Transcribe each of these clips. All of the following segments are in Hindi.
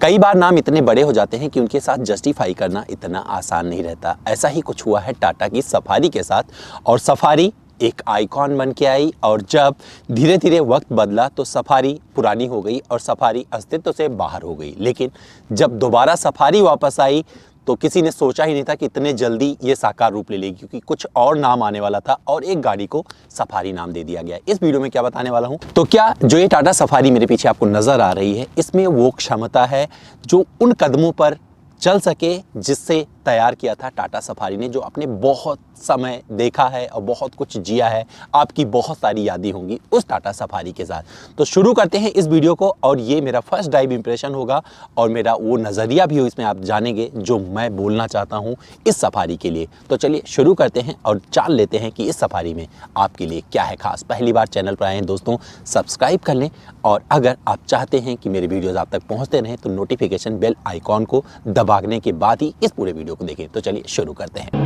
कई बार नाम इतने बड़े हो जाते हैं कि उनके साथ जस्टिफाई करना इतना आसान नहीं रहता। ऐसा ही कुछ हुआ है टाटा की सफारी के साथ, और सफारी एक आइकॉन बन के आई, और जब धीरे धीरे वक्त बदला तो सफारी पुरानी हो गई और सफारी अस्तित्व से बाहर हो गई। लेकिन जब दोबारा सफारी वापस आई तो किसी ने सोचा ही नहीं था कि इतने जल्दी ये साकार रूप ले लेगी, क्योंकि कुछ और नाम आने वाला था और एक गाड़ी को सफारी नाम दे दिया गया। इस वीडियो में क्या बताने वाला हूं, तो क्या जो ये टाटा सफारी मेरे पीछे आपको नजर आ रही है, इसमें वो क्षमता है जो उन कदमों पर चल सके जिससे तैयार किया था टाटा सफारी ने, जो आपने बहुत समय देखा है और बहुत कुछ जिया है, आपकी बहुत सारी यादें होंगी उस टाटा सफारी के साथ। तो शुरू करते हैं इस वीडियो को, और ये मेरा फर्स्ट ड्राइव इंप्रेशन होगा और मेरा वो नज़रिया भी हो, इसमें आप जानेंगे जो मैं बोलना चाहता हूँ इस सफारी के लिए। तो चलिए शुरू करते हैं और जान लेते हैं कि इस सफारी में आपके लिए क्या है खास। पहली बार चैनल पर आए हैं दोस्तों, सब्सक्राइब कर लें, और अगर आप चाहते हैं कि मेरे वीडियोज़ आप तक पहुँचते रहें तो नोटिफिकेशन बेल आइकॉन को दबाने के बाद ही इस पूरे वीडियो को देखें। तो चलिए शुरू करते हैं।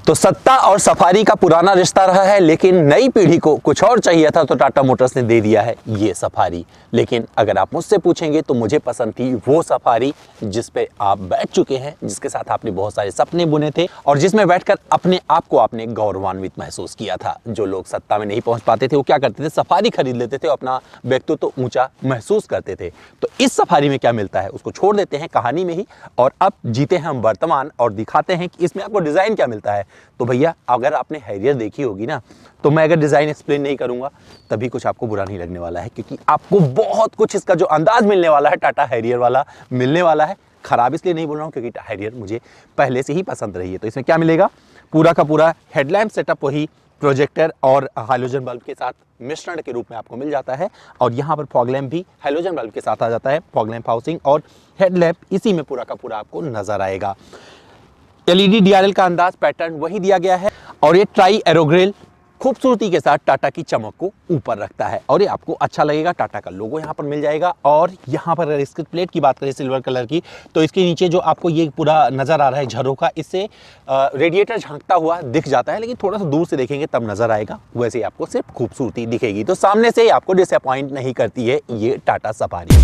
तो सत्ता और सफारी का पुराना रिश्ता रहा है, लेकिन नई पीढ़ी को कुछ और चाहिए था तो टाटा मोटर्स ने दे दिया है ये सफारी। लेकिन अगर आप मुझसे पूछेंगे तो मुझे पसंद थी वो सफारी जिस पे आप बैठ चुके हैं, जिसके साथ आपने बहुत सारे सपने बुने थे और जिसमें बैठकर अपने आप को आपने गौरवान्वित महसूस किया था। जो लोग सत्ता में नहीं पहुंच पाते थे वो क्या करते थे, सफारी खरीद लेते थे, अपना व्यक्तित्व तो ऊंचा महसूस करते थे। तो इस सफारी में क्या मिलता है उसको छोड़ देते हैं कहानी में ही, और अब जीते हैं हम वर्तमान और दिखाते हैं कि इसमें आपको डिजाइन क्या मिलता है। तो भैया अगर आपने हैरियर देखी होगी ना, तो मैं अगर डिज़ाइन एक्सप्लेन नहीं करूंगा तभी कुछ आपको बुरा नहीं लगने वाला है, क्योंकि आपको बहुत कुछ इसका जो अंदाज मिलने वाला है टाटा हैरियर वाला मिलने वाला है। खराब इसलिए नहीं बोल रहा हूँ क्योंकि हैरियर मुझे पहले से ही पसंद रही है। तो इसमें क्या मिलेगा, पूरा का पूरा हेडलैम्प सेटअप वही प्रोजेक्टर और हाइलोजन बल्ब के साथ मिश्रण के रूप में आपको मिल जाता है, और यहाँ पर फॉग लैम्प भी हाइलोजन बल्ब के साथ आ जाता है। फॉग लैम्प हाउसिंग और हेडलैम्प इसी में पूरा का पूरा आपको नजर आएगा। LED DRL का अंदाज पैटर्न वही दिया गया है, और ये ट्राई एरोग्रिल खूबसूरती के साथ टाटा की चमक को ऊपर रखता है और ये आपको अच्छा लगेगा। टाटा का लोगो यहाँ पर मिल जाएगा, और यहाँ पर अगर इसकी प्लेट की बात करें सिल्वर कलर की, तो इसके नीचे जो आपको ये पूरा नज़र आ रहा है झरोखा, इससे रेडिएटर झांकता हुआ दिख जाता है, लेकिन थोड़ा सा दूर से देखेंगे तब नज़र आएगा, वैसे ही आपको सिर्फ खूबसूरती दिखेगी। तो सामने से आपको डिसअपॉइंट नहीं करती है ये टाटा सफारी।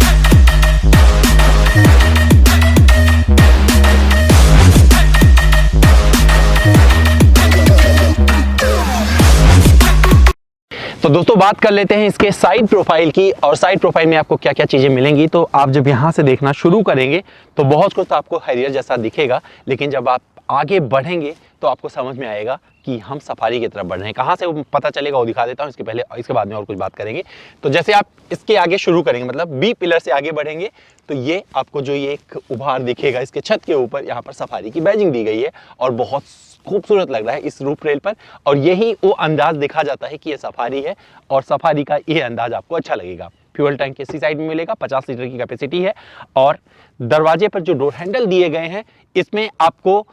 तो दोस्तों बात कर लेते हैं इसके साइड प्रोफाइल की, और साइड प्रोफाइल में आपको क्या क्या चीज़ें मिलेंगी। तो आप जब यहाँ से देखना शुरू करेंगे तो बहुत कुछ तो आपको हैरियर जैसा दिखेगा, लेकिन जब आप आगे बढ़ेंगे तो आपको समझ में आएगा कि हम सफारी की तरफ बढ़ रहे हैं। कहाँ से वो पता चलेगा वो दिखा देता हूँ, इसके बाद में और कुछ बात करेंगे। तो जैसे आप इसके आगे शुरू करेंगे, मतलब B पिलर से आगे बढ़ेंगे, तो ये आपको जो ये एक उभार दिखेगा, इसके छत के ऊपर यहाँ पर सफारी की बैजिंग दी गई है और बहुत खूबसूरत लग रहा है इस रूफ रेल पर, और यही वो अंदाज दिखा जाता है कि ये सफारी है, और सफारी का ये अंदाज आपको अच्छा लगेगा। फ्यूल टैंक इसी साइड में मिलेगा, 50 लीटर की कैपेसिटी है, और दरवाजे पर जो डोर हैंडल दिए गए हैं इसमें आपको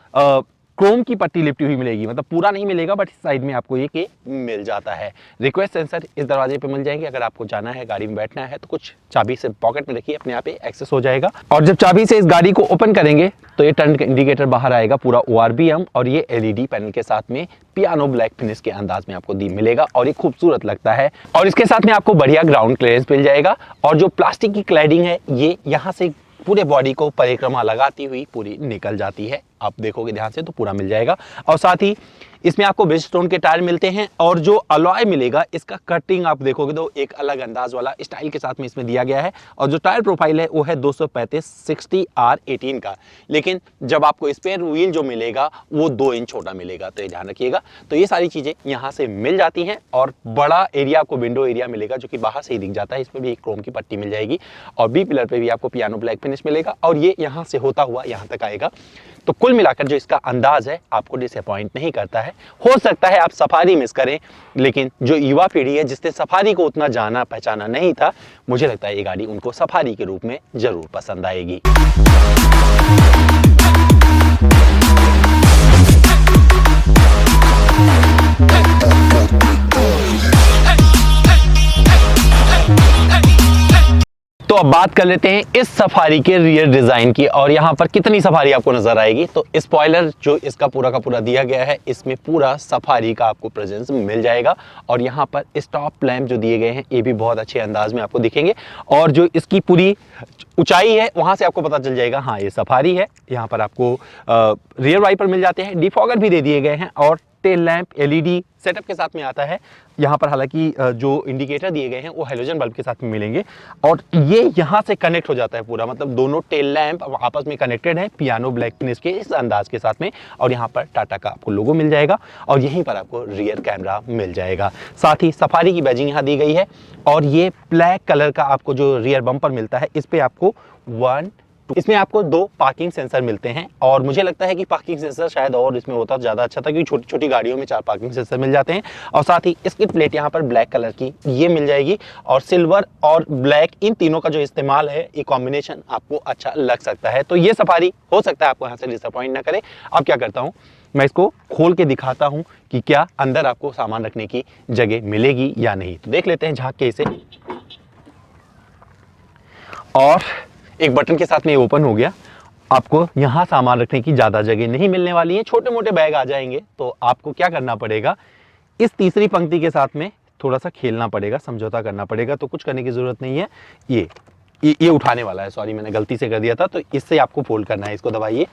क्रोम की पट्टी लिपटी हुई मिलेगी, मतलब पूरा नहीं मिलेगा बट इस साइड में आपको ये के मिल जाता है। रिक्वेस्ट सेंसर इस दरवाजे पे मिल जाएंगे, अगर आपको जाना है गाड़ी में बैठना है तो कुछ चाबी से पॉकेट में रखिए, अपने आप ही एक्सेस हो जाएगा। और जब चाबी से इस गाड़ी को ओपन करेंगे तो ये टर्न इंडिकेटर बाहर आएगा, पूरा ORBM, और ये LED पैनल के साथ में पियानो ब्लैक फिनिश के अंदाज में आपको मिलेगा, और ये खूबसूरत लगता है। और इसके साथ में आपको बढ़िया ग्राउंड क्लियरेंस मिल जाएगा, और जो प्लास्टिक की क्लैडिंग है ये यहाँ से पूरे बॉडी को परिक्रमा लगाती हुई पूरी निकल जाती है। आप देखोगे ध्यान से तो पूरा मिल जाएगा, और साथ ही इसमें आपको ब्रिजस्टोन के टायर मिलते हैं, और जो अलॉय मिलेगा इसका कटिंग आप देखोगे तो एक अलग अंदाज वाला स्टाइल के साथ में इसमें दिया गया है। और जो टायर प्रोफाइल है वो है 235/60R18 का, लेकिन जब आपको स्पेयर व्हील जो मिलेगा वो 2 इंच छोटा मिलेगा, तो ये ध्यान रखिएगा। तो ये सारी चीजें यहाँ से मिल जाती हैं, और बड़ा एरिया आपको विंडो एरिया मिलेगा जो कि बाहर से ही दिख जाता है, इसमें भी एक क्रोम की पट्टी मिल जाएगी, और B पिलर पे भी आपको पियानो ब्लैक फिनिश मिलेगा, और ये यहाँ से होता हुआ यहाँ तक आएगा। तो कुल मिलाकर जो इसका अंदाज है आपको डिसअपॉइंट नहीं करता है। हो सकता है आप सफारी मिस करें, लेकिन जो युवा पीढ़ी है जिसने सफारी को उतना जाना पहचाना नहीं था, मुझे लगता है ये गाड़ी उनको सफारी के रूप में जरूर पसंद आएगी। अब बात कर लेते हैं इस सफारी के रियर डिजाइन की और यहाँ पर कितनी सफारी आपको नजर आएगी। तो स्पॉइलर जो इसका पूरा का पूरा दिया गया है, इसमें पूरा सफारी का आपको प्रेजेंस मिल जाएगा। और यहाँ पर स्टॉप लैंप जो दिए गए हैं ये भी बहुत अच्छे अंदाज में आपको दिखेंगे और जो इसकी पूरी ऊंचाई है वहां से आपको पता चल जाएगा हाँ ये सफारी है। यहाँ पर आपको रियर वाइपर मिल जाते हैं, डिफॉगर भी दे दिए गए हैं और टेल लैंप एलईडी सेटअप के साथ में आता है। यहाँ पर हालांकि जो इंडिकेटर दिए गए हैं वो हेलोजन बल्ब के साथ में मिलेंगे और ये यहाँ से कनेक्ट हो जाता है पूरा, मतलब दोनों टेल लैंप आपस में कनेक्टेड है पियानो ब्लैक फिनिश के इस अंदाज के साथ में। और यहाँ पर टाटा का आपको लोगो मिल जाएगा और यहीं पर आपको रियर कैमरा मिल जाएगा। साथ ही सफारी की बैजिंग यहाँ दी गई है और ये ब्लैक कलर का आपको जो रियर बम्पर मिलता है इस पे आपको इसमें आपको 2 पार्किंग सेंसर मिलते हैं और मुझे लगता है कि पार्किंग सेंसर शायद और इसमें होता तो ज़्यादा अच्छा था, क्योंकि छोटी छोटी गाड़ियों में 4 पार्किंग सेंसर मिल जाते हैं। और साथ ही इसकी प्लेट यहाँ पर ब्लैक कलर की ये मिल जाएगी और सिल्वर और ब्लैक इन तीनों का जो इस्तेमाल है ये कॉम्बिनेशन आपको अच्छा लग सकता है। तो ये सफारी हो सकता है आपको यहाँ से डिसअपॉइंट ना करे। अब क्या करता हूँ, मैं इसको खोल के दिखाता हूँ कि क्या अंदर आपको सामान रखने की जगह मिलेगी या नहीं। तो देख लेते हैं झाँक के इसे, और एक बटन के साथ में ये ओपन हो गया। आपको यहाँ सामान रखने की ज़्यादा जगह नहीं मिलने वाली है, छोटे मोटे बैग आ जाएंगे। तो आपको क्या करना पड़ेगा, इस तीसरी पंक्ति के साथ में थोड़ा सा खेलना पड़ेगा, समझौता करना पड़ेगा। तो कुछ करने की ज़रूरत नहीं है, ये उठाने वाला है, सॉरी मैंने गलती से कर दिया था। तो इससे आपको फोल्ड करना है, इसको दबाइए,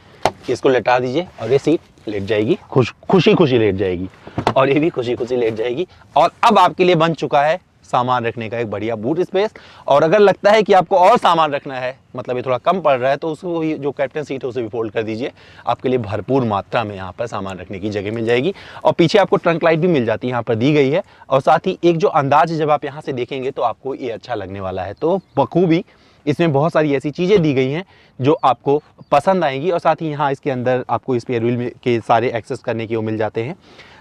इसको लेटा दीजिए और ये सीट लेट जाएगी, खुशी खुशी लेट जाएगी और ये भी खुशी खुशी लेट जाएगी। और अब आपके लिए बन चुका है सामान रखने का एक बढ़िया बूट स्पेस। और अगर लगता है कि आपको और सामान रखना है, मतलब ये थोड़ा कम पड़ रहा है, तो उसको जो कैप्टन सीट है उसे भी फोल्ड कर दीजिए। आपके लिए भरपूर मात्रा में यहाँ पर सामान रखने की जगह मिल जाएगी। और पीछे आपको ट्रंक लाइट भी मिल जाती है, यहाँ पर दी गई है। और साथ ही एक जो अंदाज जब आप यहाँ से देखेंगे तो आपको ये अच्छा लगने वाला है। तो बखूबी इसमें बहुत सारी ऐसी चीज़ें दी गई हैं जो आपको पसंद आएंगी। और साथ ही यहाँ इसके अंदर आपको स्पेयर व्हील के सारे एक्सेस करने के वो मिल जाते हैं,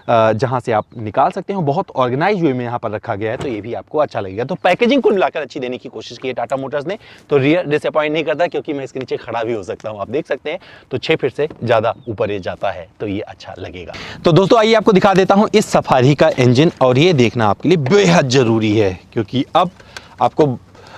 जहाँ से आप निकाल सकते हो। बहुत ऑर्गेनाइज वे में यहाँ पर रखा गया है, तो ये भी आपको अच्छा लगेगा। तो पैकेजिंग कुल मिलाकर अच्छी देने की कोशिश की है टाटा मोटर्स ने। तो रियर डिसअपॉइंट नहीं करता, क्योंकि मैं इसके नीचे खड़ा भी हो सकता हूँ, आप देख सकते हैं। तो 6 फीट से ज़्यादा ऊपर ये जाता है, तो ये अच्छा लगेगा। तो दोस्तों आइए आपको दिखा देता हूँ इस सफारी का इंजन, और ये देखना आपके लिए बेहद ज़रूरी है, क्योंकि अब आपको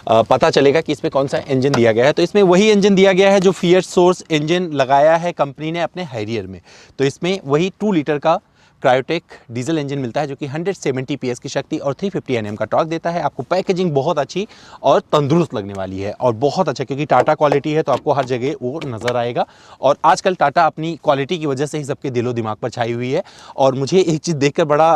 पता चलेगा कि इसमें कौन सा इंजन दिया गया है। तो इसमें वही इंजन दिया गया है जो फिएट सोर्स इंजन लगाया है कंपनी ने अपने हैरियर में। तो इसमें वही 2 लीटर का क्रायोटेक डीजल इंजन मिलता है, जो कि 170 PS की शक्ति और 350 Nm का टॉर्क देता है। आपको पैकेजिंग बहुत अच्छी और तंदुरुस्त लगने वाली है, और बहुत अच्छा, क्योंकि टाटा क्वालिटी है तो आपको हर जगह वो नज़र आएगा। और आजकल टाटा अपनी क्वालिटी की वजह से ही सबके दिलो दिमाग पर छाई हुई है। और मुझे एक चीज़ देखकर बड़ा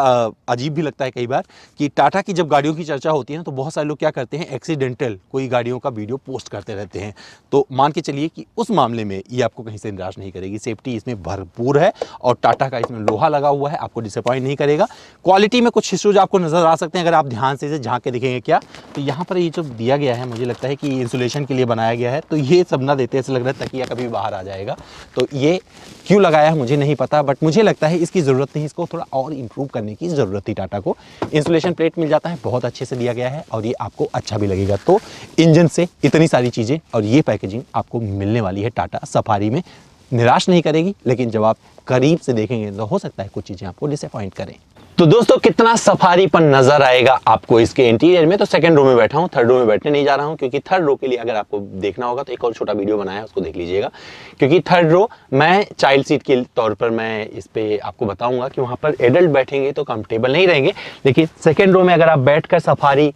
अजीब भी लगता है कई बार कि टाटा की जब गाड़ियों की चर्चा होती है ना, तो बहुत सारे लोग क्या करते हैं, एक्सीडेंटल कोई गाड़ियों का वीडियो पोस्ट करते रहते हैं। तो मान के चलिए कि उस मामले में ये आपको कहीं से निराश नहीं करेगी। सेफ्टी इसमें भरपूर है और टाटा का इसमें लोहा लगा हुआ है, आपको डिसअपॉइंट नहीं करेगा। क्वालिटी में कुछ इश्यूज आपको नजर आ सकते हैं अगर आप ध्यान से इसे झांक के देखेंगे। क्या तो यहाँ पर ये जो दिया गया है, मुझे लगता है कि इंसुलेशन के लिए बनाया गया है। तो ये सब ना देते ऐसे लग रहा है तकिया कभी बाहर आ जाएगा। तो ये क्यों लगाया है मुझे नहीं पता, बट मुझे लगता है इसकी ज़रूरत नहीं, इसको थोड़ा और इंप्रूव करने की ज़रूरत थी टाटा को। इंसुलेशन प्लेट मिल जाता है, बहुत अच्छे से दिया गया है और ये आपको अच्छा भी लगेगा। तो इंजन से इतनी सारी चीज़ें और ये पैकेजिंग आपको मिलने वाली है टाटा सफारी में, निराश नहीं करेगी। लेकिन जब आप करीब से देखेंगे तो हो सकता है कुछ चीज़ें आपको डिसअपॉइंट करें। तो दोस्तों कितना सफारीपन नजर आएगा आपको इसके इंटीरियर में। तो सेकंड रो में बैठा हूँ, थर्ड रो में बैठने नहीं जा रहा हूँ, क्योंकि थर्ड रो के लिए अगर आपको देखना होगा तो एक और छोटा वीडियो बनाया है, उसको देख लीजिएगा। क्योंकि थर्ड रो मैं चाइल्ड सीट के तौर पर मैं इस पे आपको बताऊंगा कि वहाँ पर एडल्ट बैठेंगे तो कंफर्टेबल नहीं रहेंगे। लेकिन सेकेंड रो में अगर आप बैठकर सफारी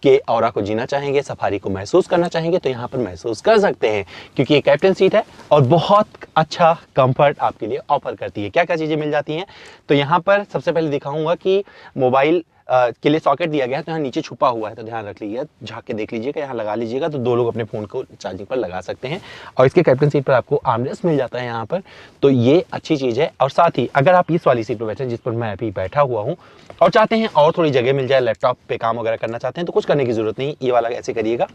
के ऑरा को जीना चाहेंगे, सफारी को महसूस करना चाहेंगे, तो यहाँ पर महसूस कर सकते हैं, क्योंकि ये कैप्टन सीट है और बहुत अच्छा कंफर्ट आपके लिए ऑफर करती है। क्या क्या चीज़ें मिल जाती हैं, तो यहाँ पर सबसे पहले दिखाऊंगा कि मोबाइल के लिए सॉकेट दिया गया है, तो यहाँ नीचे छुपा हुआ है, तो ध्यान रख लीजिए, झाँक के देख लीजिएगा, यहाँ लगा लीजिएगा, तो 2 लोग अपने फ़ोन को चार्जिंग पर लगा सकते हैं। और इसके कैप्टन सीट पर आपको आर्मरेस्ट मिल जाता है यहाँ पर, तो ये अच्छी चीज़ है। और साथ ही अगर आप इस वाली सीट पर बैठे जिस पर मैं अभी बैठा हुआ हूँ और चाहते हैं और थोड़ी जगह मिल जाए, लैपटॉप पे काम वगैरह करना चाहते हैं, तो कुछ करने की ज़रूरत नहीं। ये वाला ऐसे करिएगा,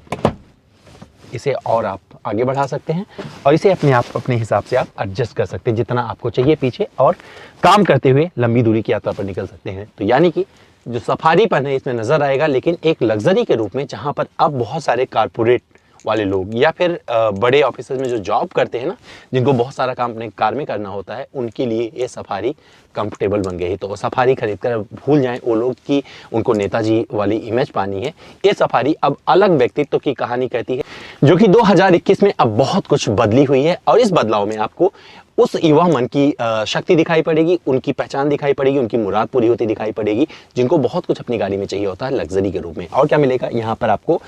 इसे और आप आगे बढ़ा सकते हैं और इसे अपने आप अपने हिसाब से आप एडजस्ट कर सकते हैं जितना आपको चाहिए पीछे, और काम करते हुए लंबी दूरी की यात्रा पर निकल सकते हैं। तो यानी कि जो सफारीपन है इसमें नज़र आएगा, लेकिन एक लग्जरी के रूप में, जहाँ पर अब बहुत सारे कारपोरेट वाले लोग या फिर बड़े ऑफिसर्स में जो जॉब करते हैं ना, जिनको बहुत सारा काम अपने कार में करना होता है, उनके लिए ये सफारी कंफर्टेबल बन गई है। तो सफारी खरीद कर भूल जाएं वो लोग कि उनको नेताजी वाली इमेज पानी है। ये सफारी अब अलग व्यक्तित्व की कहानी कहती है, जो कि 2021 में अब बहुत कुछ बदली हुई है। और इस बदलाव में आपको उस युवा मन की शक्ति दिखाई पड़ेगी, उनकी पहचान दिखाई पड़ेगी, उनकी मुराद पूरी होती दिखाई पड़ेगी, जिनको बहुत कुछ अपनी गाड़ी में चाहिए होता है लग्जरी के रूप में। और क्या मिलेगा यहाँ पर आपको,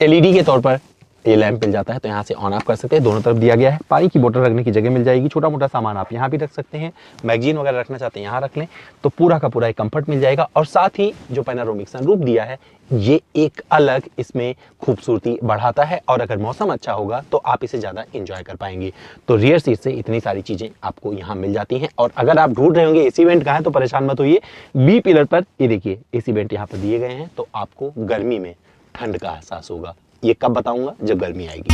एलईडी के तौर पर ये लैंप मिल जाता है, तो यहाँ से ऑन ऑफ कर सकते हैं। दोनों तरफ दिया गया है। पानी की बोतल रखने की जगह मिल जाएगी। छोटा मोटा सामान आप यहाँ भी रख सकते हैं। मैगजीन वगैरह रखना चाहते हैं यहाँ रख लें, तो पूरा का पूरा एक कंफर्ट मिल जाएगा। और साथ ही जो पैनोरामिक सनरूफ दिया है, ये एक अलग इसमें खूबसूरती बढ़ाता है। और अगर मौसम अच्छा होगा तो आप इसे ज़्यादा इंजॉय कर पाएंगे। तो रियर सीट से इतनी सारी चीज़ें आपको यहाँ मिल जाती हैं। और अगर आप ढूंढ रहे होंगे एसी वेंट कहाँ है, तो परेशान मत होइए। बी पिलर पर ये देखिए एसी वेंट यहाँ पर दिए गए हैं, तो आपको गर्मी में ठंड का एहसास होगा। ये कब बताऊंगा, जब गर्मी आएगी।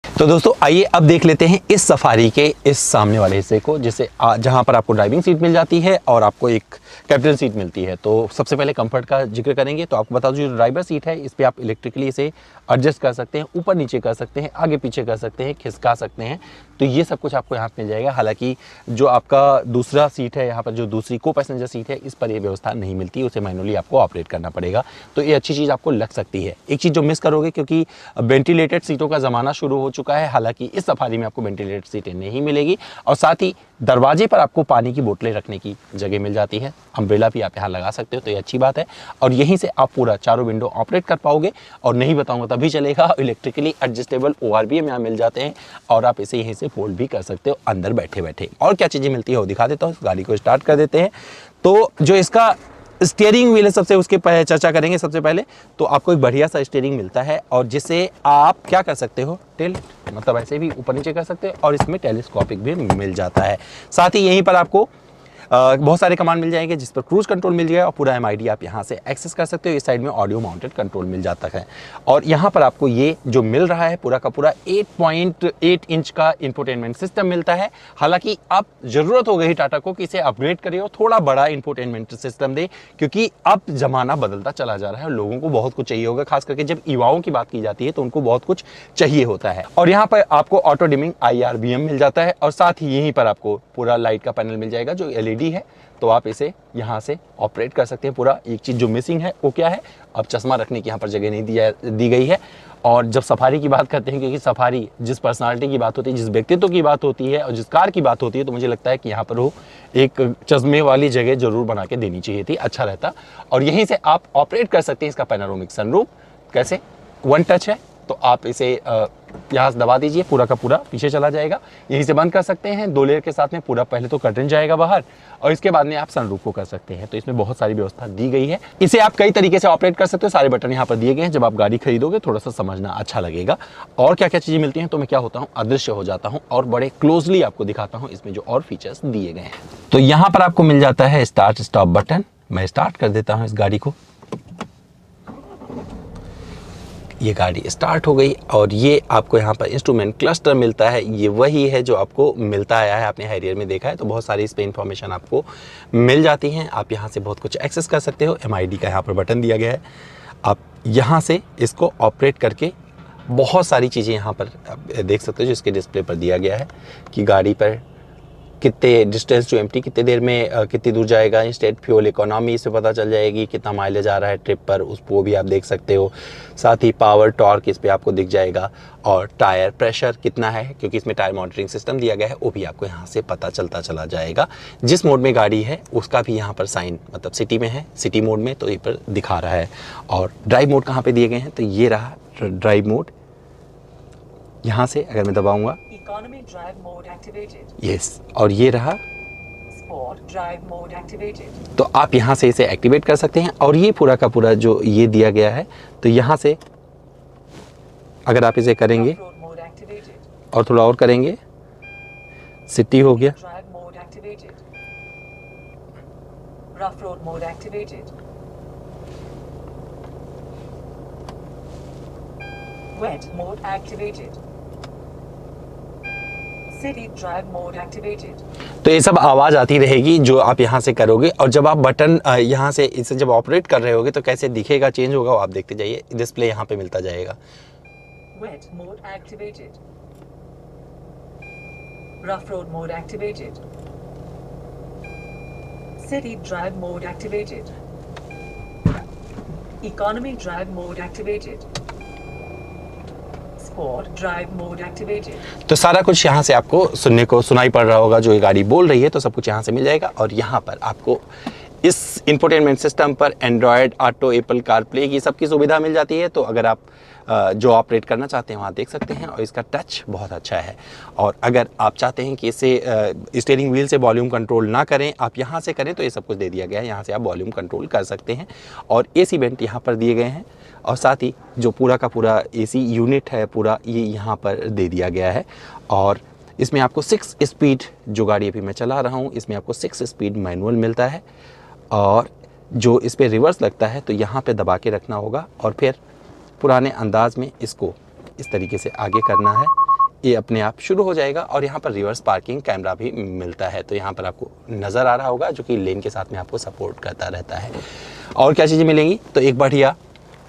तो दोस्तों आइए अब देख लेते हैं इस सफारी के इस सामने वाले हिस्से को, जिसे जहां पर आपको ड्राइविंग सीट मिल जाती है और आपको एक कैप्टन सीट मिलती है। तो सबसे पहले कंफर्ट का जिक्र करेंगे। तो आपको बता दूं, जो ड्राइवर सीट है इस पे आप इलेक्ट्रिकली इसे एडजस्ट कर सकते हैं, ऊपर नीचे कर सकते हैं, आगे पीछे कर सकते हैं, खिसका सकते हैं। तो ये सब कुछ आपको यहाँ मिल जाएगा। हालांकि जो आपका दूसरा सीट है, यहाँ पर जो दूसरी को पैसेंजर सीट है, इस पर यह व्यवस्था नहीं मिलती, उसे मैनुअली आपको ऑपरेट करना पड़ेगा। तो ये अच्छी चीज़ आपको लग सकती है। एक चीज़ जो मिस करोगे, क्योंकि वेंटिलेटेड सीटों का ज़माना शुरू हो चुका है, हालांकि इस सफारी में आपको वेंटिलेटेड सीटें नहीं मिलेगी। और साथ ही दरवाजे पर आपको पानी की बोतलें रखने की जगह मिल जाती है। अम्ब्रेला भी आप यहाँ लगा सकते हो, तो ये अच्छी बात है। और यहीं से आप पूरा चारों विंडो ऑपरेट कर पाओगे। और नहीं बताऊंगा तभी चलेगा, इलेक्ट्रिकली एडजस्टेबल ORVM यहाँ मिल जाते हैं, और आप इसे यहीं से फोल्ड भी कर सकते हो अंदर बैठे बैठे। और क्या चीज़ें मिलती है वो दिखा देता हूँ। गाड़ी को स्टार्ट कर देते हैं। तो जो इसका स्टीयरिंग व्हील है, सबसे उसके चर्चा करेंगे। सबसे पहले तो आपको एक बढ़िया सा स्टीयरिंग मिलता है, और जिससे आप क्या कर सकते हो, टिल्ट, मतलब ऐसे भी ऊपर नीचे कर सकते हो। और इसमें टेलीस्कोपिक भी मिल जाता है। साथ ही यहीं पर आपको बहुत सारे कमांड मिल जाएंगे, जिस पर क्रूज कंट्रोल मिल जाएगा और पूरा MID आप यहाँ से एक्सेस कर सकते हो। इस साइड में ऑडियो माउंटेड कंट्रोल मिल जाता है। और यहाँ पर आपको ये जो मिल रहा है पूरा का पूरा 8.8 इंच का इंफोटेनमेंट सिस्टम मिलता है। हालांकि अब जरूरत हो गई टाटा को कि इसे अपग्रेड करे और थोड़ा बड़ा इंफोटेनमेंट सिस्टम दे, क्योंकि अब जमाना बदलता चला जा रहा है। लोगों को बहुत कुछ चाहिए होगा, खास करके जब युवाओं की बात की जाती है तो उनको बहुत कुछ चाहिए होता है। और यहाँ पर आपको ऑटो डिमिंग IRBM मिल जाता है। और साथ ही यहीं पर आपको पूरा लाइट का पैनल मिल जाएगा, जो LED है, तो आप इसे यहाँ से ऑपरेट कर सकते हैं पूरा। एक चीज़ जो मिसिंग है वो क्या है, अब चश्मा रखने की यहाँ पर जगह नहीं दी गई है। और जब सफारी की बात करते हैं, क्योंकि सफारी जिस पर्सनालिटी की बात होती है, जिस व्यक्तित्व की बात होती है और जिस कार की बात होती है, तो मुझे लगता है कि यहाँ पर वो एक चश्मे वाली जगह जरूर बना के देनी चाहिए थी, अच्छा रहता। और यहीं से आप ऑपरेट कर सकते हैं इसका पैनोरामिक सनरूफ। कैसे, 1 टच है, तो आप इसे यहाँ से दबा दीजिए, पूरा का पूरा पीछे चला जाएगा। यहीं से बंद कर सकते हैं 2 लेयर के साथ में। पूरा पहले तो कर्टन जाएगा बाहर, और इसके बाद में आप सनरूफ को कर सकते हैं। तो इसमें बहुत सारी व्यवस्था दी गई है। इसे आप कई तरीके से ऑपरेट कर सकते हो। सारे बटन यहाँ पर दिए गए हैं। जब आप गाड़ी खरीदोगे थोड़ा सा समझना अच्छा लगेगा। और क्या क्या चीज़ें मिलती हैं, तो मैं क्या होता हूँ, अदृश्य हो जाता हूँ और बड़े क्लोजली आपको दिखाता हूँ इसमें जो और फीचर्स दिए गए हैं। तो यहाँ पर आपको मिल जाता है स्टार्ट स्टॉप बटन। मैं स्टार्ट कर देता हूँ इस गाड़ी को। ये गाड़ी स्टार्ट हो गई। और ये आपको यहाँ पर इंस्ट्रूमेंट क्लस्टर मिलता है। ये वही है जो आपको मिलता आया है, आपने हैरियर में देखा है। तो बहुत सारी इस पर इंफॉर्मेशन आपको मिल जाती हैं। आप यहाँ से बहुत कुछ एक्सेस कर सकते हो। MID का यहाँ पर बटन दिया गया है। आप यहाँ से इसको ऑपरेट करके बहुत सारी चीज़ें यहाँ पर देख सकते हो, जो इसके डिस्प्ले पर दिया गया है कि गाड़ी पर कितने डिस्टेंस टू एम्प्टी, कितने देर में कितनी दूर जाएगा। इंस्टेंट फ्यूल इकोनॉमी से पता चल जाएगी, कितना माइलेज आ रहा है ट्रिप पर, उसको भी आप देख सकते हो। साथ ही पावर टॉर्क इस पे आपको दिख जाएगा। और टायर प्रेशर कितना है, क्योंकि इसमें टायर मॉनिटरिंग सिस्टम दिया गया है, वो भी आपको यहाँ से पता चलता चला जाएगा। जिस मोड में गाड़ी है उसका भी यहाँ पर साइन, मतलब सिटी में है, सिटी मोड में, तो ये पर दिखा रहा है। और ड्राइव मोड कहाँ पर दिए गए हैं, तो ये रहा ड्राइव मोड। यहाँ से अगर मैं दबाऊंगा, economy drive mode activated, yes, और ये रहा स्पोर्ट ड्राइव मोड एक्टिवेटेड। तो आप यहाँ से इसे एक्टिवेट कर सकते हैं। और ये पूरा का पूरा जो ये दिया गया है, तो यहाँ से अगर आप इसे करेंगे और थोड़ा और करेंगे, सिटी हो गया, rough road mode activated, Wet mode activated. City drive mode activated. तो ये सब आवाज़ आती रहेगी जो आप यहाँ से करोगे, और जब आप बटन यहाँ से इसे जब ऑपरेट कर रहे होगे तो कैसे दिखेगा, चेंज होगा, वो आप देखते जाइए, डिस्प्ले यहाँ पे मिलता जाएगा। Wet mode activated. Rough road mode activated. City drive mode activated. Economy drive mode activated. Sport drive mode activated. तो सारा कुछ यहाँ से आपको सुनने को सुनाई पड़ रहा होगा जो ये गाड़ी बोल रही है, तो सब कुछ यहाँ से मिल जाएगा। और यहाँ पर आपको इस इंफोटेनमेंट सिस्टम पर एंड्रॉयड ऑटो, एप्पल कारप्ले की सबकी सुविधा मिल जाती है। तो अगर आप जो ऑपरेट करना चाहते हैं वहाँ देख सकते हैं, और इसका टच बहुत अच्छा है। और अगर आप चाहते हैं कि इसे स्टीयरिंग व्हील से वॉल्यूम कंट्रोल ना करें, आप यहाँ से करें, तो ये सब कुछ दे दिया गया है। यहाँ से आप वॉल्यूम कंट्रोल कर सकते हैं, और एसी वेंट यहाँ पर दिए गए हैं, और साथ ही जो पूरा का पूरा एसी यूनिट है पूरा ये यहाँ पर दे दिया गया है। और इसमें आपको 6 स्पीड, जो गाड़ी अभी मैं चला रहा हूँ इसमें आपको 6 स्पीड मैनुअल मिलता है। और जो इस पर रिवर्स लगता है तो यहाँ पे दबा के रखना होगा, और फिर पुराने अंदाज में इसको इस तरीके से आगे करना है, ये अपने आप शुरू हो जाएगा। और यहाँ पर रिवर्स पार्किंग कैमरा भी मिलता है, तो यहाँ पर आपको नज़र आ रहा होगा, जो कि लेन के साथ में आपको सपोर्ट करता रहता है। और क्या चीज़ें मिलेंगी, तो एक बढ़िया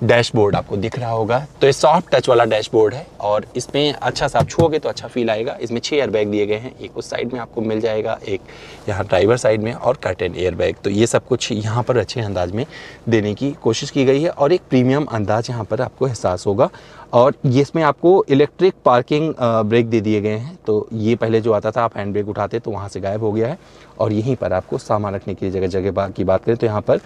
डैशबोर्ड आपको दिख रहा होगा। तो ये सॉफ्ट टच वाला डैशबोर्ड है, और इसमें अच्छा सा आप छुओगे तो अच्छा फील आएगा। इसमें 6 एयरबैग दिए गए हैं, एक उस साइड में आपको मिल जाएगा, एक यहाँ ड्राइवर साइड में, और कर्टेन एयरबैग। तो ये सब कुछ यहाँ पर अच्छे अंदाज में देने की कोशिश की गई है, और एक प्रीमियम अंदाज यहाँ पर आपको एहसास होगा। और ये इसमें आपको इलेक्ट्रिक पार्किंग ब्रेक दे दिए गए हैं। तो ये पहले जो आता था आप हैंड ब्रेक उठाते तो वहाँ से गायब हो गया है। और यहीं पर आपको सामान रखने की जगह की बात करें तो यहाँ पर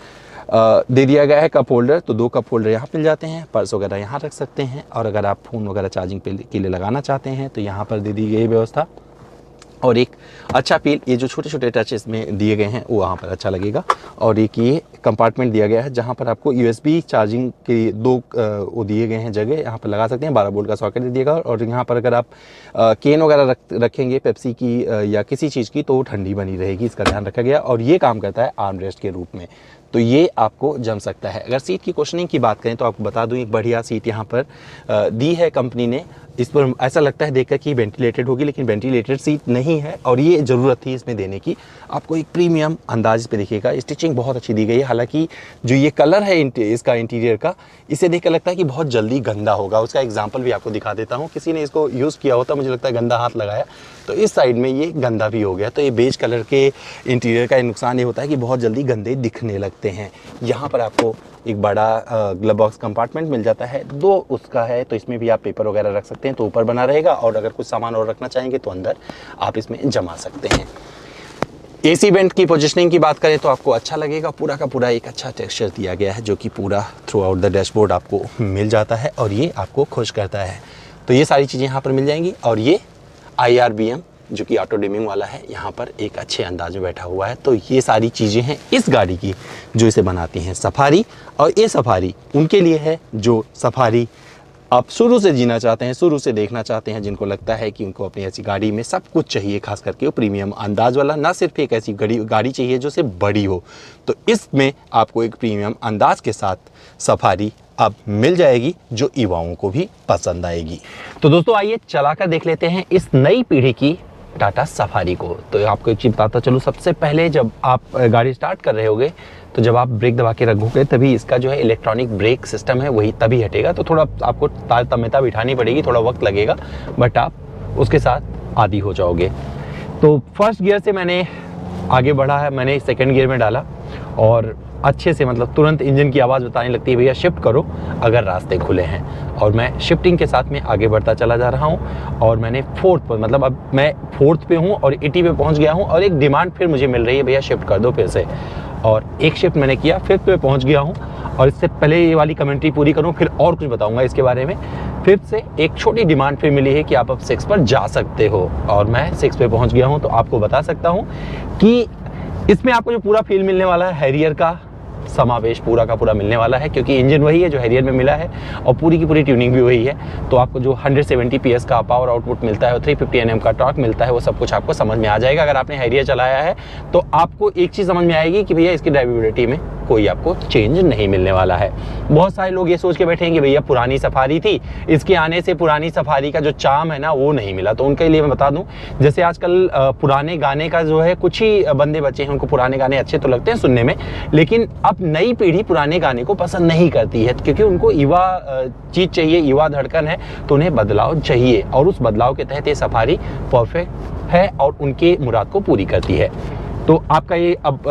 दे दिया गया है कप होल्डर। तो 2 कप होल्डर यहाँ मिल जाते हैं, पर्स वगैरह यहाँ रख सकते हैं। और अगर आप फ़ोन वगैरह चार्जिंग के लिए लगाना चाहते हैं तो यहाँ पर दे दी गई व्यवस्था। और एक अच्छा फील, ये जो छोटे छोटे टच इसमें दिए गए हैं वो वहाँ पर अच्छा लगेगा। और एक ये कंपार्टमेंट दिया गया है जहाँ पर आपको USB चार्जिंग के 2 वो दिए गए हैं जगह, यहाँ पर लगा सकते हैं। 12 वोल्ट का सॉकेट दिएगा। और यहाँ पर अगर आप केन वगैरह रखेंगे पेप्सी की या किसी चीज़ की, तो वो ठंडी बनी रहेगी, इसका ध्यान रखा गया। और ये काम करता है आर्म रेस्ट के रूप में, तो ये आपको जम सकता है। अगर सीट की कुशनिंग की बात करें तो आपको बता दूं, एक बढ़िया सीट यहाँ पर दी है कंपनी ने। इस पर ऐसा लगता है देखकर कि वेंटिलेटेड होगी, लेकिन वेंटिलेटेड सीट नहीं है, और ये ज़रूरत थी इसमें देने की। आपको एक प्रीमियम अंदाज पे देखिएगा, स्टिचिंग बहुत अच्छी दी गई है। हालांकि जो ये कलर है इसका इंटीरियर का, इसे देख कर लगता है कि बहुत जल्दी गंदा होगा। उसका एग्जाम्पल भी आपको दिखा देता हूँ। किसी ने इसको यूज़ किया होता, मुझे लगता है गंदा हाथ लगाया, तो इस साइड में ये गंदा भी हो गया। तो ये बेज कलर के इंटीरियर का नुकसान ये होता है कि बहुत जल्दी गंदे दिखने लगते हैं। यहाँ पर आपको एक बड़ा ग्लव बॉक्स कंपार्टमेंट मिल जाता है, 2 उसका है, तो इसमें भी आप पेपर वगैरह रख सकते हैं, तो ऊपर बना रहेगा। और अगर कुछ सामान और रखना चाहेंगे तो अंदर आप इसमें जमा सकते हैं। एसी वेंट की पोजीशनिंग की बात करें तो आपको अच्छा लगेगा, पूरा का पूरा एक अच्छा टेक्सचर दिया गया है, जो कि पूरा थ्रू आउट द डैशबोर्ड आपको मिल जाता है, और ये आपको खुश करता है। तो ये सारी चीज़ें यहाँ पर मिल जाएंगी। और ये IRBM जो कि ऑटो डिमिंग वाला है, यहाँ पर एक अच्छे अंदाज में बैठा हुआ है। तो ये सारी चीज़ें हैं इस गाड़ी की जो इसे बनाती हैं सफारी। और ये सफारी उनके लिए है जो सफारी आप शुरू से जीना चाहते हैं, शुरू से देखना चाहते हैं, जिनको लगता है कि उनको अपनी ऐसी गाड़ी में सब कुछ चाहिए, खास करके वो प्रीमियम अंदाज वाला। ना सिर्फ एक ऐसी गाड़ी चाहिए जो सिर्फ बड़ी हो, तो इसमें आपको एक प्रीमियम अंदाज के साथ सफारी अब मिल जाएगी, जो युवाओं को भी पसंद आएगी। तो दोस्तों आइए चलाकर देख लेते हैं इस नई पीढ़ी की टाटा सफारी को। तो आपको एक चीज़ बताता चलूँ, सबसे पहले जब आप गाड़ी स्टार्ट कर रहे होगे तो जब आप ब्रेक दबा के रखोगे तभी इसका जो है इलेक्ट्रॉनिक ब्रेक सिस्टम है वही तभी हटेगा। तो थोड़ा आपको तारतम्यता बिठानी पड़ेगी, थोड़ा वक्त लगेगा, बट आप उसके साथ आदी हो जाओगे। तो फर्स्ट गियर से मैंने आगे बढ़ा है, मैंने सेकंड गियर में डाला, और अच्छे से मतलब तुरंत इंजन की आवाज़ बताने लगती है भैया शिफ्ट करो अगर रास्ते खुले हैं। और मैं शिफ्टिंग के साथ में आगे बढ़ता चला जा रहा हूँ। और मैंने 4th पर, मतलब अब मैं 4th पे हूँ और 80 पे पहुँच गया हूँ, और एक डिमांड फिर मुझे मिल रही है भैया शिफ्ट कर दो फिर से। और एक शिफ्ट मैंने किया, 5th पे पहुँच गया हूँ। और इससे पहले ये वाली कमेंट्री पूरी करूँ फिर और कुछ बताऊँगा इसके बारे में। 5th से एक छोटी डिमांड फिर मिली है कि आप अब 6 पर जा सकते हो, और मैं 6 पे पहुँच गया हूँ। तो आपको बता सकता हूँ कि इसमें आपको जो पूरा फील मिलने वाला है, हैरियर का समावेश पूरा का पूरा मिलने वाला है, क्योंकि इंजन वही है जो हैरियर में मिला है, और पूरी की पूरी ट्यूनिंग भी वही है। तो आपको जो 170 PS का पावर आउटपुट मिलता है और 350 Nm का टॉर्क मिलता है, वो सब कुछ आपको समझ में आ जाएगा। अगर आपने हैरियर चलाया है तो आपको एक चीज़ समझ में आएगी कि भैया इसकी ड्राइवेबिलिटी में कोई आपको चेंज नहीं मिलने वाला है। बहुत सारे लोग ये सोच के बैठेंगे भैया पुरानी सफारी थी, इसके आने से पुरानी सफारी का जो चार्म है ना वो नहीं मिला। तो उनके लिए मैं बता दूं, जैसे आजकल पुराने गाने का जो है, कुछ ही बंदे बच्चे हैं उनको पुराने गाने अच्छे तो लगते हैं सुनने में, लेकिन अब नई पीढ़ी पुराने गाने को पसंद नहीं करती है, क्योंकि उनको युवा चीज़ चाहिए, युवा धड़कन है, तो उन्हें बदलाव चाहिए। और उस बदलाव के तहत ये सफारी परफेक्ट है और उनके मुराद को पूरी करती है। तो आपका ये अब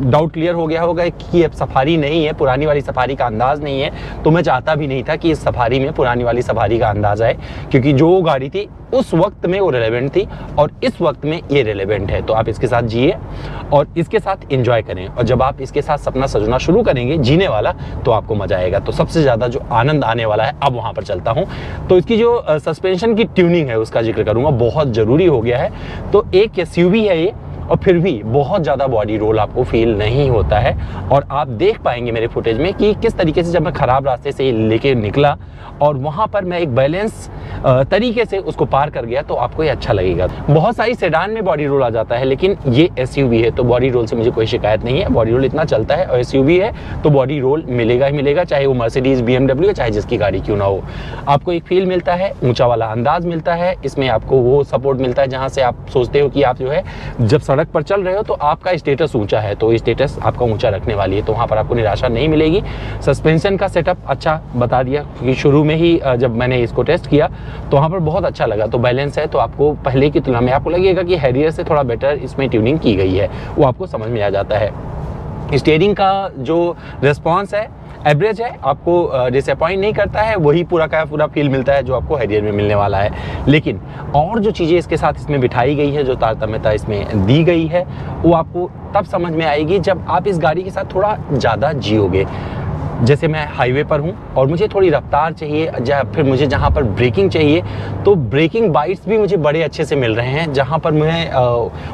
डाउट क्लियर हो गया होगा कि अब सफारी नहीं है, पुरानी वाली सफारी का अंदाज़ नहीं है। तो मैं चाहता भी नहीं था कि इस सफारी में पुरानी वाली सफारी का अंदाज़ आए, क्योंकि जो गाड़ी थी उस वक्त में वो रेलेवेंट थी और इस वक्त में ये रेलेवेंट है। तो आप इसके साथ जिए और इसके साथ एंजॉय करें, और जब आप इसके साथ सपना सजना शुरू करेंगे जीने वाला, तो आपको मज़ा आएगा। तो सबसे ज़्यादा जो आनंद आने वाला है, अब वहाँ पर चलता हूँ। तो इसकी जो सस्पेंशन की ट्यूनिंग है उसका जिक्र करूँगा, बहुत ज़रूरी हो गया है। तो एक SUV है ये, और फिर भी बहुत ज़्यादा बॉडी रोल आपको फील नहीं होता है। और आप देख पाएंगे मेरे फुटेज में कि किस तरीके से जब मैं ख़राब रास्ते से लेके निकला और वहाँ पर मैं एक बैलेंस तरीके से उसको पार कर गया, तो आपको ये अच्छा लगेगा। बहुत सारी सेडान में बॉडी रोल आ जाता है, लेकिन ये SUV है तो बॉडी रोल से मुझे कोई शिकायत नहीं है। बॉडी रोल इतना चलता है और SUV है तो बॉडी रोल मिलेगा ही मिलेगा, चाहे वो मर्सिडीज़, BMW, चाहे जिसकी गाड़ी क्यों ना हो। आपको एक फील मिलता है, ऊंचा वाला अंदाज मिलता है, इसमें आपको वो सपोर्ट मिलता है जहाँ से आप सोचते हो कि आप जो है जब सड़क पर चल रहे हो तो आपका स्टेटस ऊंचा है, तो स्टेटस आपका ऊंचा रखने वाली है, तो वहाँ पर आपको निराशा नहीं मिलेगी। सस्पेंशन का सेटअप अच्छा बता दिया, क्योंकि शुरू में ही जब मैंने इसको टेस्ट किया तो वहाँ पर बहुत अच्छा लगा। तो बैलेंस है, तो आपको पहले की तुलना में आपको लगेगा कि हैरियर से थोड़ा बेटर इसमें ट्यूनिंग की गई है, वो आपको समझ में आ जाता है। स्टीयरिंग का जो रिस्पॉन्स है एवरेज है, आपको डिसअपॉइंट नहीं करता है, वही पूरा का पूरा फील मिलता है जो आपको हैरियर में मिलने वाला है। लेकिन और जो चीज़ें इसके साथ इसमें बिठाई गई है, जो तारतम्यता इसमें दी गई है, वो आपको तब समझ में आएगी जब आप इस गाड़ी के साथ थोड़ा ज़्यादा जियोगे। जैसे मैं हाईवे पर हूँ और मुझे थोड़ी रफ्तार चाहिए, या फिर मुझे जहाँ पर ब्रेकिंग चाहिए, तो ब्रेकिंग बाइट्स भी मुझे बड़े अच्छे से मिल रहे हैं। जहाँ पर मैं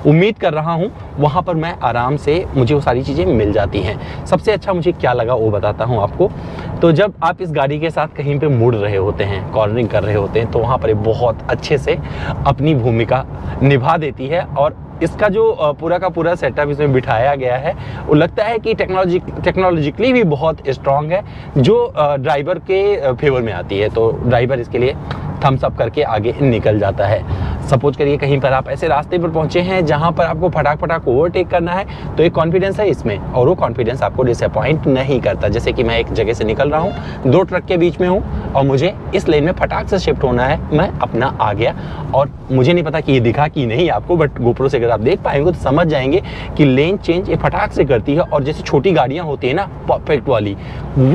उम्मीद कर रहा हूँ वहाँ पर मैं आराम से, मुझे वो सारी चीज़ें मिल जाती हैं। सबसे अच्छा मुझे क्या लगा वो बताता हूँ आपको। तो जब आप इस गाड़ी के साथ कहीं पे मुड़ रहे होते हैं, कॉर्नरिंग कर रहे होते हैं, तो वहाँ पर ये बहुत अच्छे से अपनी भूमिका निभा देती है। और इसका जो पूरा का पूरा सेटअप इसमें बिठाया गया है, वो लगता है कि टेक्नोलॉजिकली भी बहुत स्ट्रॉन्ग है, जो ड्राइवर के फेवर में आती है। तो ड्राइवर इसके लिए थम्स अप करके आगे निकल जाता है। सपोज करिए कहीं पर आप ऐसे रास्ते पर पहुंचे हैं जहां पर आपको फटाक ओवरटेक करना है, तो एक कॉन्फिडेंस है इसमें, और वो कॉन्फिडेंस आपको डिसअपॉइंट नहीं करता। जैसे कि मैं एक जगह से निकल रहा हूं, 2 ट्रक के बीच में हूं और मुझे इस लेन में फटाक से शिफ्ट होना है, मैं अपना आ गया। और मुझे नहीं पता कि ये दिखा कि नहीं आपको, बट गोप्रो से अगर आप देख पाएंगे तो समझ जाएंगे कि लेन चेंज ये फटाक से करती है। और जैसे छोटी गाड़ियाँ होती है ना परफेक्ट वाली,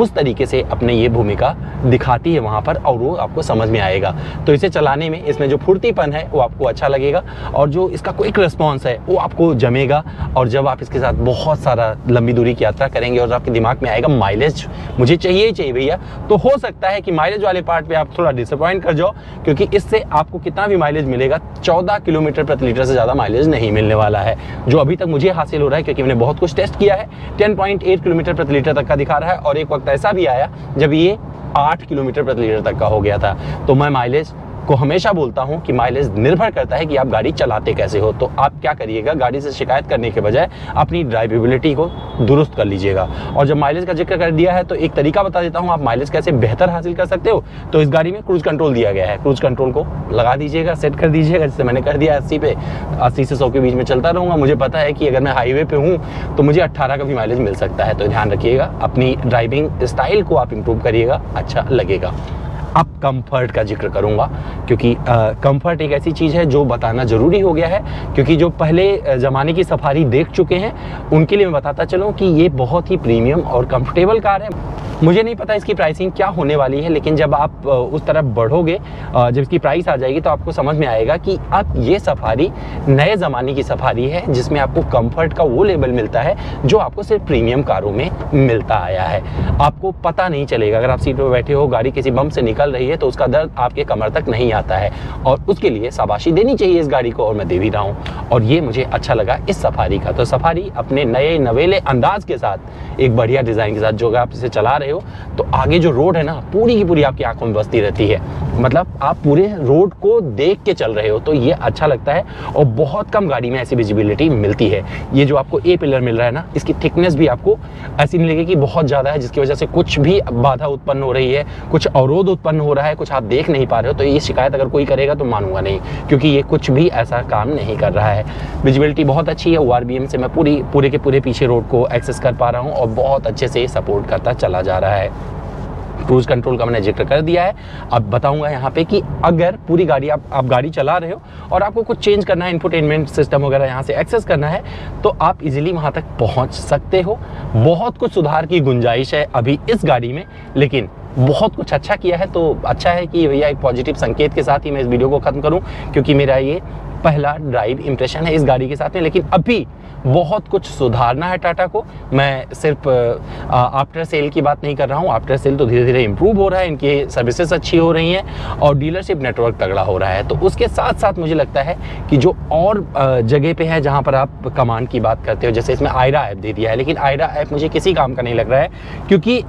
उस तरीके से अपने ये भूमिका दिखाती है वहाँ पर, और वो आपको समझ में आएगा। तो इसे चलाने में इसमें जो फुर्तीपन है वो आपको अच्छा लगेगा, और जो इसका क्विक रिस्पॉन्स है वो आपको जमेगा। और जब आप इसके साथ बहुत सारा लंबी दूरी की यात्रा करेंगे और आपके दिमाग में आएगा माइलेज मुझे चाहिए ही चाहिए भैया, तो हो सकता है कि माइलेज वाले पार्ट पे आप थोड़ा डिसअपॉइंट कर जाओ, क्योंकि इससे आपको कितना भी माइलेज मिलेगा, 14 किलोमीटर प्रति लीटर से ज़्यादा माइलेज नहीं मिलने वाला है, जो अभी तक मुझे हासिल हो रहा है, क्योंकि मैंने बहुत कुछ टेस्ट किया है। 10.8 किलोमीटर प्रति लीटर तक का दिखा रहा है, और एक वक्त ऐसा भी आया जब ये 8 किलोमीटर प्रति लीटर तक का हो गया था। तो मैं माइलेज को हमेशा बोलता हूं कि माइलेज निर्भर करता है कि आप गाड़ी चलाते कैसे हो। तो आप क्या करिएगा, गाड़ी से शिकायत करने के बजाय अपनी ड्राइवेबिलिटी को दुरुस्त कर लीजिएगा। और जब माइलेज का जिक्र कर दिया है तो एक तरीका बता देता हूं, आप माइलेज कैसे बेहतर हासिल कर सकते हो। तो इस गाड़ी में क्रूज कंट्रोल दिया गया है, क्रूज कंट्रोल को लगा दीजिएगा, सेट कर दीजिएगा। जैसे मैंने कर दिया 80 पे, 80 से 100 के बीच में चलता रहूँगा। मुझे पता है कि अगर मैं हाईवे पे हूँ तो मुझे 18 का भी माइलेज मिल सकता है। तो ध्यान रखिएगा, अपनी ड्राइविंग स्टाइल को आप इम्प्रूव करिएगा, अच्छा लगेगा। अब कंफर्ट का जिक्र करूंगा, क्योंकि कंफर्ट एक ऐसी चीज़ है जो बताना ज़रूरी हो गया है, क्योंकि जो पहले ज़माने की सफारी देख चुके हैं उनके लिए मैं बताता चलूं कि ये बहुत ही प्रीमियम और कंफर्टेबल कार है। मुझे नहीं पता इसकी प्राइसिंग क्या होने वाली है, लेकिन जब आप उस तरफ बढ़ोगे, जब इसकी प्राइस आ जाएगी तो आपको समझ में आएगा कि अब ये सफारी नए ज़माने की सफारी है, जिसमें आपको कंफर्ट का वो लेवल मिलता है जो आपको सिर्फ प्रीमियम कारों में मिलता आया है। आपको पता नहीं चलेगा, अगर आप सीट पर बैठे हो, गाड़ी किसी बम से निकल रही है तो उसका दर्द आपके कमर तक नहीं आता है, और उसके लिए शाबाशी देनी चाहिए इस गाड़ी को, और मैं दे भी रहा हूँ। और ये मुझे अच्छा लगा इस सफारी का। तो सफारी अपने नए नवेले अंदाज के साथ, एक बढ़िया डिज़ाइन के साथ, जो आप इसे चला रहे रहे हो तो आगे जो रोड है ना पूरी की पूरी आपकी आंखों में बसती रहती है, मतलब आप पूरे रोड को देख के चल रहे हो, तो ये अच्छा लगता है। और बहुत कम गाड़ी में ऐसी विजिबिलिटी मिलती है। ये जो आपको ए पिलर मिल रहा है ना, इसकी थिकनेस भी आपको ऐसी नहीं लगेगी कि बहुत ज़्यादा है, जिसकी वजह से कुछ भी बाधा उत्पन्न हो रही है, कुछ अवरोध उत्पन्न हो रहा है, कुछ आप देख नहीं पा रहे हो, तो ये शिकायत अगर कोई करेगा तो मानूंगा नहीं, क्योंकि ये कुछ भी ऐसा काम नहीं कर रहा है। विजिबिलिटी बहुत अच्छी है, ORBM से मैं पूरे के पूरे पीछे रोड को एक्सेस कर पा रहा हूँ और बहुत अच्छे से सपोर्ट करता चला जा रहा है। क्रूज कंट्रोल का मैंने जिक्र कर दिया है। अब बताऊंगा यहाँ पे कि अगर पूरी गाड़ी आप गाड़ी चला रहे हो और आपको कुछ चेंज करना है, इंफोटेनमेंट सिस्टम वगैरह यहाँ से एक्सेस करना है, तो आप इजीली वहाँ तक पहुँच सकते हो। बहुत कुछ सुधार की गुंजाइश है अभी इस गाड़ी में, लेकिन बहुत कुछ अच्छा किया है, तो अच्छा है कि भैया एक पॉजिटिव संकेत के साथ ही मैं इस वीडियो को ख़त्म करूँ, क्योंकि मेरा ये पहला ड्राइव इंप्रेशन है इस गाड़ी के साथ में। लेकिन अभी बहुत कुछ सुधारना है टाटा को। मैं सिर्फ आफ्टर सेल की बात नहीं कर रहा हूँ, आफ्टर सेल तो धीरे धीरे इंप्रूव हो रहा है, इनकी सर्विसेज अच्छी हो रही हैं और डीलरशिप नेटवर्क तगड़ा हो रहा है। तो उसके साथ साथ मुझे लगता है कि जो और जगह पे है जहाँ पर आप कमांड की बात करते हो, जैसे इसमें आयरा ऐप दे दिया है, लेकिन आयरा ऐप मुझे किसी काम का नहीं लग रहा है, क्योंकि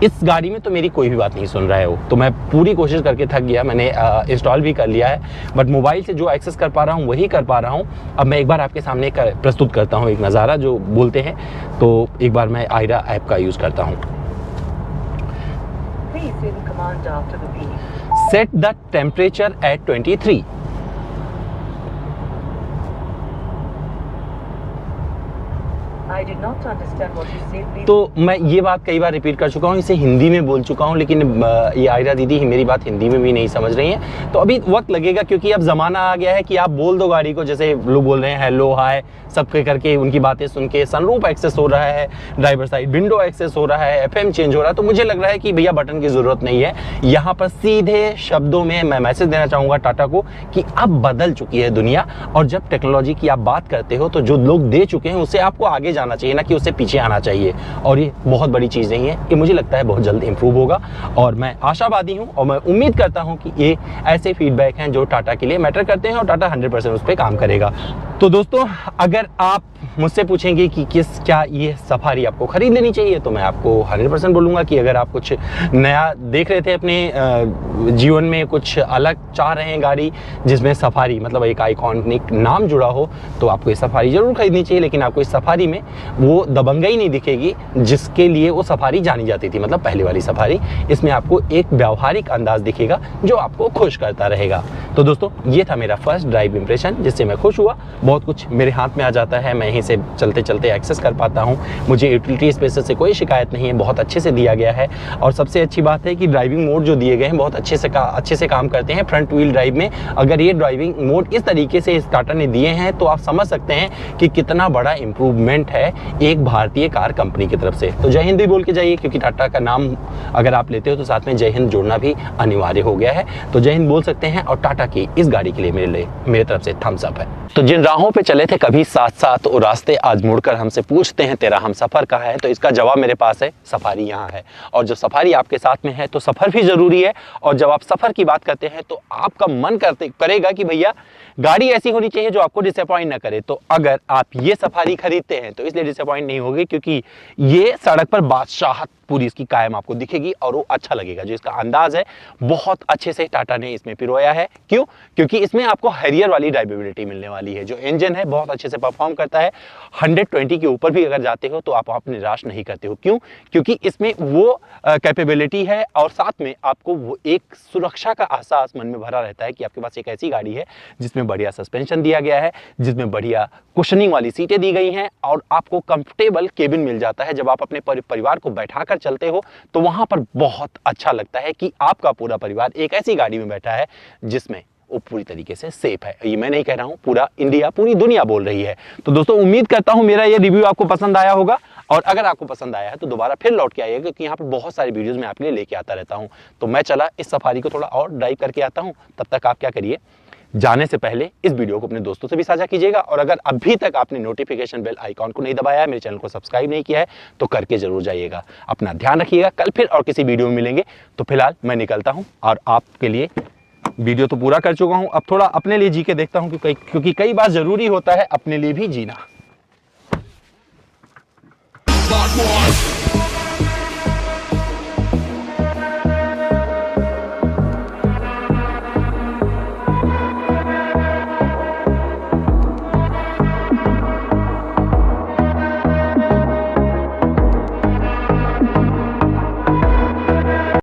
इस गाड़ी में तो मेरी कोई भी बात नहीं सुन रहा है वो। तो मैं पूरी कोशिश करके थक गया, मैंने इंस्टॉल भी कर लिया है, बट मोबाइल से जो एक्सेस कर पा रहा हूँ वही कर पा रहा हूँ। अब मैं एक बार आपके सामने प्रस्तुत करता हूँ एक नज़ारा जो बोलते हैं, तो एक बार मैं आयरा ऐप का यूज़ करता हूँ। Set the temperature at 23। I did not understand what you said. Please. तो मैं ये बात कई बार रिपीट कर चुका हूँ, इसे हिंदी में बोल चुका हूँ, लेकिन ये आयरा दीदी मेरी बात हिंदी में भी नहीं समझ रही हैं। तो अभी वक्त लगेगा, क्योंकि अब ज़माना आ गया है कि आप बोल दो गाड़ी को, जैसे लोग बोल रहे हैं हेलो हाय सबके करके, उनकी बातें सुन के सनरूफ एक्सेस हो रहा है, ड्राइवर साइड विंडो एक्सेस हो रहा है, FM चेंज हो रहा है। तो मुझे लग रहा है कि भैया बटन की ज़रूरत नहीं है। यहाँ पर सीधे शब्दों में मैं मैसेज देना चाहूँगा टाटा को कि अब बदल चुकी है दुनिया, और जब टेक्नोलॉजी की आप बात करते हो तो जो लोग दे चुके हैं उससे आपको आगे जाना चाहिए, ना कि उससे पीछे आना चाहिए। और ये बहुत बड़ी चीज़ नहीं है, ये मुझे लगता है बहुत जल्द इंप्रूव होगा, और मैं आशावादी हूँ और मैं उम्मीद करता हूँ कि ये ऐसे फीडबैक हैं जो टाटा के लिए मैटर करते हैं और टाटा 100% उस पर काम करेगा। तो दोस्तों, अगर आप मुझसे पूछेंगे कि क्या ये सफारी आपको खरीद लेनी चाहिए, तो मैं आपको 100% बोलूँगा कि अगर आप कुछ नया देख रहे थे अपने जीवन में, कुछ अलग चाह रहे हैं गाड़ी जिसमें सफारी मतलब एक आइकॉनिक नाम जुड़ा हो, तो आपको ये सफारी ज़रूर खरीदनी चाहिए। लेकिन आपको इस सफारी में वो दबंगई नहीं दिखेगी जिसके लिए वो सफारी जानी जाती थी, मतलब पहले वाली सफारी। इसमें आपको एक व्यावहारिक अंदाज दिखेगा जो आपको खुश करता रहेगा। तो दोस्तों, ये था मेरा फर्स्ट ड्राइव इंप्रेशन, जिससे मैं खुश हुआ। बहुत कुछ मेरे हाथ में आ जाता है, मैं यहीं से चलते चलते एक्सेस कर पाता हूँ। मुझे यूटिलिटी स्पेसेस से कोई शिकायत नहीं है, बहुत अच्छे से दिया गया है। और सबसे अच्छी बात है कि ड्राइविंग मोड जो दिए गए हैं बहुत अच्छे से काम करते हैं फ्रंट व्हील ड्राइव में। अगर ये ड्राइविंग मोड इस तरीके से इस टाटा ने दिए हैं तो आप समझ सकते हैं कि कितना बड़ा इंप्रूवमेंट है एक भारतीय कार कंपनी की तरफ से। तो जय हिंद भी बोल के जाइए, क्योंकि टाटा का नाम अगर आप लेते हो तो साथ में जय हिंद जोड़ना भी अनिवार्य हो गया है। तो जय हिंद बोल सकते हैं, और टाटा की इस गाड़ी के लिए मेरे तरफ से थम्स अप है। तो जिन राहों पे चले थे कभी साथ साथ, वो रास्ते आज मुड़कर हमसे पूछते हैं तेरा हम सफ़र कहाँ है। तो इसका जवाब मेरे पास है, सफारी यहाँ है। और जब सफारी आपके साथ में है तो सफ़र भी ज़रूरी है। और जब आप सफ़र की बात करते हैं तो आपका मन करेगा कि भैया गाड़ी ऐसी होनी चाहिए जो आपको डिसअपॉइंट ना करे। तो अगर आप ये सफारी खरीदते हैं तो इसलिए डिसअपॉइंट नहीं होगी, क्योंकि ये सड़क पर बादशाहत पूरी इसकी कायम आपको दिखेगी और वो अच्छा लगेगा। जो इसका अंदाज है बहुत अच्छे से टाटा ने इसमें पिरोया है। क्यों? क्योंकि इसमें आपको हैरियर वाली ड्राइवेबिलिटी मिलने वाली है। जो इंजन है बहुत अच्छे से परफॉर्म करता है, 120 के ऊपर भी अगर जाते हो तो आप निराश नहीं करते हो। क्यों? क्योंकि इसमें वो कैपेबिलिटी है, और साथ में आपको वो एक सुरक्षा का एहसास मन में भरा रहता है कि आपके पास एक ऐसी गाड़ी है जिसमें बढ़िया सस्पेंशन दिया गया है, जिसमें बढ़िया कुशनिंग वाली सीटें दी गई हैं, और आपको कंफर्टेबल केबिन मिल जाता है। जब आप अपने परिवार को बैठाकर चलते हो तो वहां पर बहुत अच्छा लगता है कि आपका पूरा परिवार एक ऐसी गाड़ी में बैठा है जिसमें वो पूरी तरीके से सेफ है। ये मैं नहीं कह रहा हूं, पूरा इंडिया, पूरी दुनिया बोल रही है। तो दोस्तों, उम्मीद करता हूं मेरा ये रिव्यू आपको पसंद आया होगा, और अगर आपको पसंद आया है तो दोबारा फिर लौट के आइएगा, क्योंकि यहाँ पर बहुत सारी वीडियोस मैं आपके लिए लेके आता रहता हूँ। तो मैं चला इस सफारी को थोड़ा और ड्राइव करके आता हूँ। तब तक आप क्या करिए, जाने से पहले इस वीडियो को अपने दोस्तों से भी साझा कीजिएगा, और अगर अभी तक आपने नोटिफिकेशन बेल आइकॉन को नहीं दबाया है, मेरे चैनल को सब्सक्राइब नहीं किया है, तो करके जरूर जाइएगा। अपना ध्यान रखिएगा, कल फिर और किसी वीडियो में मिलेंगे। तो फिलहाल मैं निकलता हूं, और आपके लिए वीडियो तो पूरा कर चुका हूं, अब थोड़ा अपने लिए जी के देखता हूं, क्योंकि कई बार जरूरी होता है अपने लिए भी जीना।